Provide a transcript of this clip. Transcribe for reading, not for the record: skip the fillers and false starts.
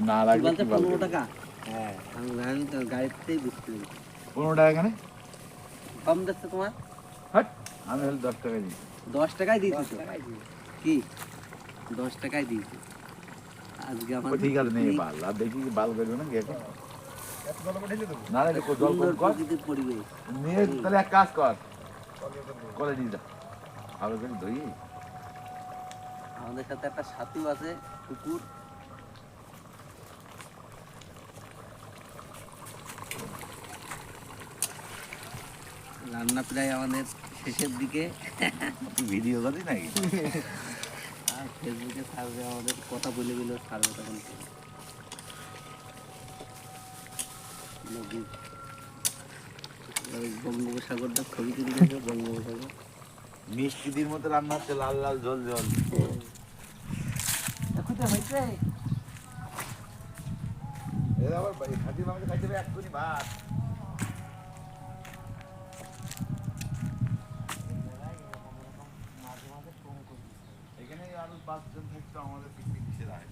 না লাগলে বলতে কি বলবো? 15 টাকা। হ্যাঁ আমি জানি তো গাড়িতেই বিক্রি। 15 টাকা কেন? কম দিচ্ছে তোমার? হাট, আমি হলে 10 টাকা দিই। 10 টাকায় দিয়েছি তো। কি 10 টাকায় দিয়েছি আজকে ও আমাদের ঠিক আছে, নেই বাল আর দেখি কি বাল করবে না গেছে। না না এটা জল সুন্দর কম কর প্রকৃতির পরিবেশ। নিয়ে, তাহলে এক কাজ কর, করে নিয়ে যা ভালো করে ধুই। আমাদের সাথে একটা সাথু আছে কুকুর। রান্না প্রায় আমাদের শেষের দিকে। তুই ভিডিও করবি নাকি? আর ফেসবুকে ছাড়বে, আমাদের কথা বলে গেলেও ছাড়বে তখন। নদীর ওই বঙ্গোপসাগরটা ছবি তুলে দেখো, বঙ্গোপসাগর। মিষ্টিদির মতো রান্না হচ্ছে, লাল লাল ঝোল ঝোল। এখন তো হয়েছে। এর আবার খাসির মাংস খাইতে হবে এক্ষুনি ভাত। এখানে আরো 5 জন থাকতো, আমাদের পিকনিক সেরা হয়।